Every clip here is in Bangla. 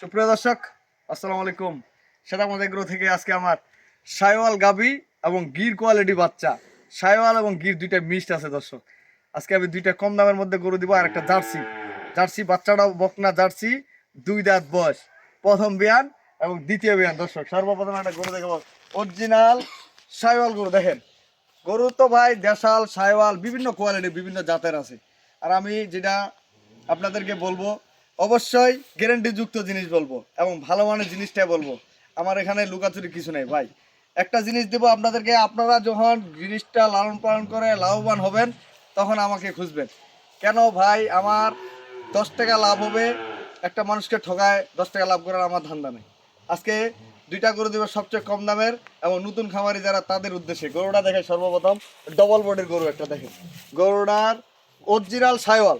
সুপ্রিয় দর্শক, আসসালামু আলাইকুম। সেটামধ্যে এগ্রো থেকে আজকে আমার সাইওয়াল গাবি এবং গির কোয়ালিটি বাচ্চা, সাইওয়াল এবং গির দুইটা মিক্সড আছে দর্শক। আজকে আমি দুইটা কম দামের মধ্যে গরু দিব, আর একটা জার্সি। জার্সি বাচ্চাটাও বকনা জার্সি, 2 দাঁত বয়স, প্রথম বিয়ান এবং দ্বিতীয় বিয়ান। দর্শক সর্বপ্রথম একটা গরু দেখাবো, অরিজিনাল সাইওয়াল গরু। দেখেন গরু তো ভাই দেশাল সাইওয়াল বিভিন্ন কোয়ালিটি বিভিন্ন জাতের আছে। আর আমি যেটা আপনাদেরকে বলবো, অবশ্যই গ্যারেন্টিযুক্ত জিনিস বলবো এবং ভালো মানের জিনিসটাই বলবো। আমার এখানে লুকাচুরি কিছু নেই ভাই। একটা জিনিস দেবো আপনাদেরকে, আপনারা যখন জিনিসটা লালন পালন করে লাভবান হবেন তখন আমাকে খুঁজবেন। কেন ভাই, আমার 10 টাকা লাভ হবে, একটা মানুষকে ঠকায় 10 টাকা লাভ করার আমার ধান্দা নেই। আজকে দুইটা গরু দেবো সবচেয়ে কম দামের এবং নতুন খামারি যারা তাদের উদ্দেশ্যে। গরুটা দেখে সর্বপ্রথম ডবল বডির গরু একটা দেখেন, গরুটার অরিজিনাল সাইওয়াল।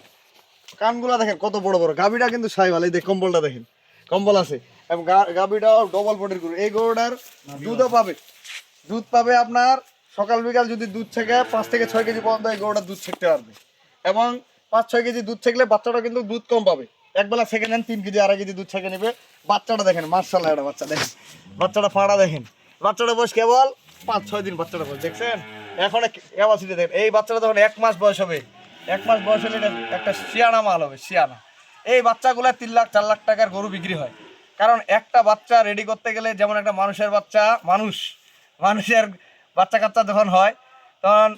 কানগুলা দেখেন কত বড় বড়, গাবিটা কিন্তু সাইওয়াল। এই যে কম্বলটা দেখেন, কম্বল আছে এবং গাবিটাও ডবল বডির গরু। এই গরুটার দুধও পাবে, দুধ পাবে আপনার সকাল বিকাল যদি দুধ থেকে 5 থেকে 6 কেজি পর্যন্ত এই গরুটা দুধ ছেঁকতে পারবে। এবং 5-6 কেজি দুধ ছেঁকলে বাচ্চাটা কিন্তু দুধ কম পাবে। একবেলা ছেঁকে নেন 3 কেজি 2.5 কেজি দুধ ছেঁকে নেবে। বাচ্চাটা দেখেন মার্শাল্লাহ, একটা বাচ্চা দেখেন, বাচ্চাটা ফাড়া দেখেন। বাচ্চাটা বয়স কেবল 5-6 দিন, বাচ্চাটা বয়স দেখছেন। এখন ক্যাপাসিটি দেখেন, এই বাচ্চাটা যখন 1 মাস বয়স হবে, 1 মাস বয়স হলে একটা শিয়ানা মাল হবে, শিয়ানা। এই বাচ্চাগুলো 3 লাখ 4 লাখ টাকার গরু বিক্রি হয়। কারণ একটা বাচ্চা রেডি করতে গেলে, যেমন একটা মানুষের বাচ্চা, মানুষের বাচ্চা কাচ্চা যখন হয় তখন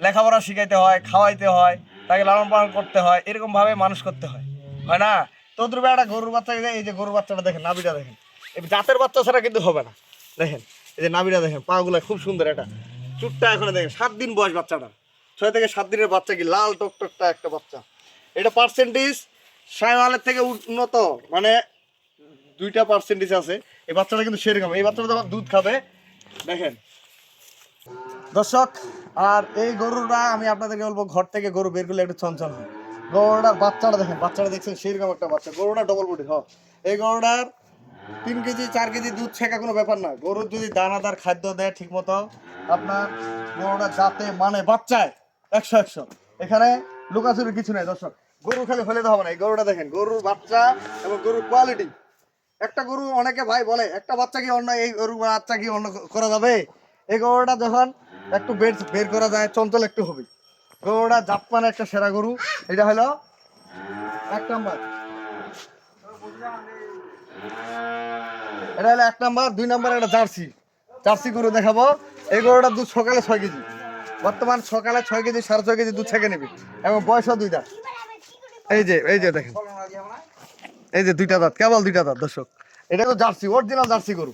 লেখাপড়া শিখাইতে হয়, খাওয়াইতে হয়, তাকে লালন পালন করতে হয়, এরকমভাবে মানুষ করতে হয়, হয় না? তদ্রুপে একটা গরুর বাচ্চা, এই যে গরুর বাচ্চাটা দেখেন, নাভিটা দেখেন, এই জাতের বাচ্চা ছাড়া কিন্তু হবে না। দেখেন এই যে নাভিটা দেখেন, পাগুলো খুব সুন্দর। এটা চুটটা এখন দেখেন 7 দিন বয়স বাচ্চাটা, 6 থেকে 7 দিনের বাচ্চা, কি লাল টকটকটা একটা বাচ্চা। এটা পার্সেন্টেজ সাইওয়ালের থেকে উন্নত, মানে 2টা পার্সেন্টেজ আছে। এই বাচ্চাটা কিন্তু সেরকম, এই বাচ্চাটা যখন দুধ খাবে দেখেন দর্শক। আর এই গরুটা আমি আপনাদেরকে বলবো, ঘর থেকে গরু বের করলে একটু চঞ্চল হয়। গরুটার বাচ্চাটা দেখেন, বাচ্চাটা দেখছেন সেরকম একটা বাচ্চা। গরুটা ডবল বডি। এই গরুটার 3 কেজি 4 কেজি দুধ ছেঁকা কোনো ব্যাপার না। গরুর যদি দানাদার খাদ্য দেয় ঠিক মতো, আপনার গরুটা যাতে মানে বাচ্চায় 100-100। এখানে লুকাচুরি কিছু নেই দর্শক। গরু খালি হলে তো হবে না। এই গরুটা দেখেন, গরুর বাচ্চা এবং গরুর কোয়ালিটি। একটা গরু, অনেকে ভাই বলে একটা বাচ্চা কি অন্য, এই গরু বাচ্চা কি অন্য করা যাবে? এই গরুটা যখন একটু বের করা যায়, চঞ্চল একটু হবে। গরুটা জাতমানের একটা সেরা গরু। এটা হলো 1 নাম্বার, এটা হলো 1 নাম্বার। 2 নাম্বার একটা জার্সি গরু দেখাবো। এই গরুটার দুধ সকালে 6 কেজি, বর্তমান সকালে 6 কেজি 6.5 কেজি দুধ ছেঁকে নেবে এবং বয়সও 2 দাঁত। এই যে দেখেন, এই যে 2টা দাঁত, কেবল 2টা দাঁত দর্শক। এটা তো জার্সি, অরিজিনাল জার্সি গরু।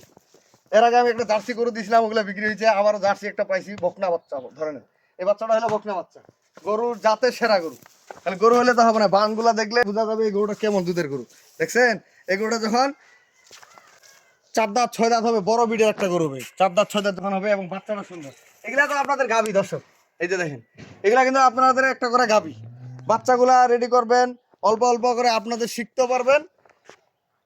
এর আগে আমি একটা জার্সি গরু দিয়েছিলাম, ওগুলো বিক্রি হয়েছে। আবারও জার্সি একটা পাইছি, বকনা বাচ্চা ধরেন। এই বাচ্চাটা হলো বকনা বাচ্চা, গরুর জাতের সেরা গরু। তাহলে গরু হলে তো হবে না, বানগুলা দেখলে বোঝা যাবে এই গরুটা কেমন দুধের গরু। দেখছেন এই গরুটা যখন 4 দাঁত 6 দাঁত হবে, বড় বিডের একটা গরু হবে, 4 দাঁত 6 দাঁত যখন হবে এবং বাচ্চাটা সুন্দর। এগুলা তো আপনাদের গাবি দর্শক, এই যে দেখেন, এগুলা কিন্তু আপনাদের একটা করে গাবি। বাচ্চাগুলা রেডি করবেন, অল্প অল্প করে আপনাদের শিখতে পারবেন।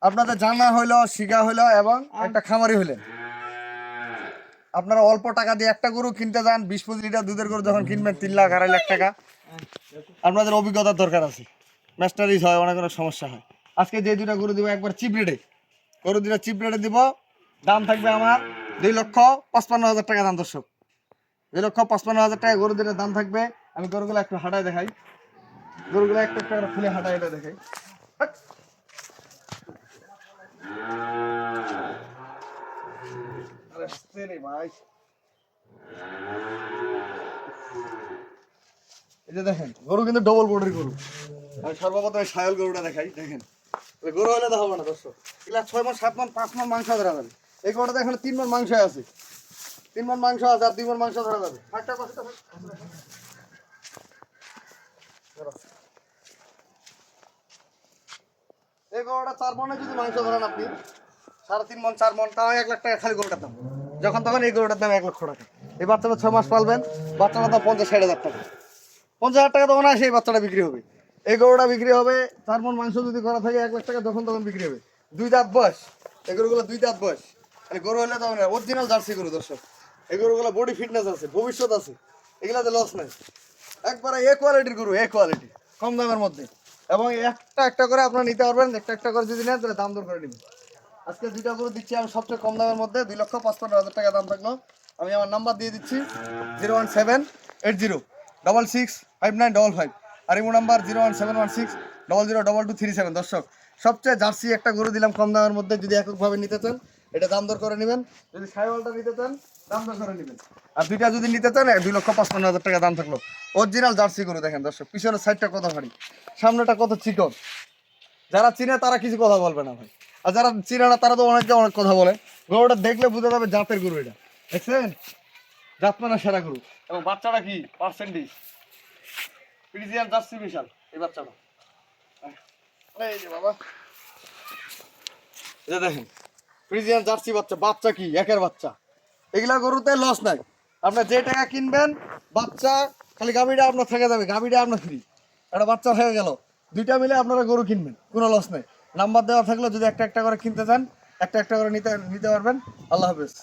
আপনাদের জানা হইলো, শিখা হইলো এবং একটা খামারি হইলেন। আপনারা অল্প টাকা দিয়ে একটা গরু কিনতে যান, 20-25 লিটার দুধের গরু যখন কিনবেন 3 লাখ 2.5 লাখ টাকা। আপনাদের অভিজ্ঞতার দরকার আছে, ম্যাস্টারিজ হয়, অনেক অনেক সমস্যা হয়। আজকে যে 2টা গরু দিব একবার চিপ রেটে, গরু 2টা চিপ রেটে দিব। দাম থাকবে আমার 2,55,000 টাকা দাম দর্শক। 2,55,000 টাকা গরু 2টার দাম থাকবে। আমি গরুগুলো একটু হাঁটায় দেখাই, গরুগুলো একটা একটা খুলে হাঁটায় এটা দেখাই। ভাই এই যে দেখেন, গরু কিন্তু ডবল বডির গরু। আমি সর্বপ্রথম সায়ল গরুটা দেখাই। দেখেন গরু হলে তো হবে না দর্শক, এগুলা 6 মণ 7 মণ 5 মণ মাংস ধরা যাবে। এই গরুটা এখন 3 মণ মাংস আছে, 3 মণ মাংস আছে আর 2 মণ মাংস ধরা যাবে। এই গরুটা 4 মণে যদি মাংস ধরেন আপনি, 3.5 মণ 4 মণ, তাও 1 লাখ টাকা খালি গরুটার দাম। যখন তখন এই গরুটার দাম 1 লক্ষ টাকা। এই বাচ্চাটা 6 মাস পালবেন, বাচ্চাটা দাম 50-60 হাজার টাকা। 50,000 টাকা তখন আসে এই বাচ্চাটা বিক্রি হবে। এই গরুটা বিক্রি হবে 4 মণ মাংস যদি করা থাকে 1 লাখ টাকা, যখন তখন বিক্রি হবে। 2 দাঁত বয়স, এই গরুগুলো 2 দাঁত বয়স। মানে গরু হলে তখন অরিজিনাল জার্সি গরু দর্শক। এই গরুগুলো বডি ফিটনেস আছে, ভবিষ্যৎ আছে, এগুলাতে লস নাই। একবারে এ কোয়ালিটির গরু, এ কোয়ালিটি, কম দামের মধ্যে। এবং একটা একটা করে আপনারা নিতে পারবেন, একটা একটা করে যদি নেন তাহলে দাম দর করে নেবেন। আজকে দুইটা গরু দিচ্ছি আমি সবচেয়ে কম দামের মধ্যে, 2,55,000 টাকা দাম থাকলো। আমি আমার নাম্বার দিয়ে দিচ্ছি 01780665955, আর ইমো নাম্বার 01716002237। দর্শক, সবচেয়ে জার্সি একটা গরু দিলাম কম দামের মধ্যে, যদি এককভাবে নিতে চান এটা দাম দর করে নেবেন, যদি সাইওয়ালটা নিতে চান দাম দর করে নেবেন, আর দুইটা যদি নিতে চান 2,55,000 টাকা দাম থাকলো। অরিজিনাল জার্সি গরু দেখেন দর্শক, পিছনের সাইডটা কত ভারী, সামনেটা কত চিকন। যারা চিনে তারা কিছু কথা বলবে না ভাই, আর যারা চিনে না তারা তো অনেকে অনেক কথা বলে। গরুটা দেখলে বুঝে যাবে জাতের গরু, এটা দেখছেন জাত মানে সেরা গরু। এবং বাচ্চাটা কি পার্সেন্টেজ ফ্রিজিয়ান জার্সি বিশাল এই বাচ্চাটা। এই যে বাবা, এই যে দেখেন ফ্রিজিয়ান জার্সি বাচ্চা, বাচ্চা কি একের বাচ্চা। এগুলা গরুতে লস নাই, আপনার যে টাকা কিনবেন বাচ্চা, খালি গাভীটা আপনার থেকে যাবে, গাভীটা আপনার ফ্রি, একটা বাচ্চা হয়ে গেল, দুইটা মিলে আপনারা গরু কিনবেন, কোনো লস নাই। নাম্বার দেওয়া থাকলে যদি একটা একটা করে কিনতে চান একটা একটা করে নিতে নিতে পারবেন। আল্লাহ হাফেজ।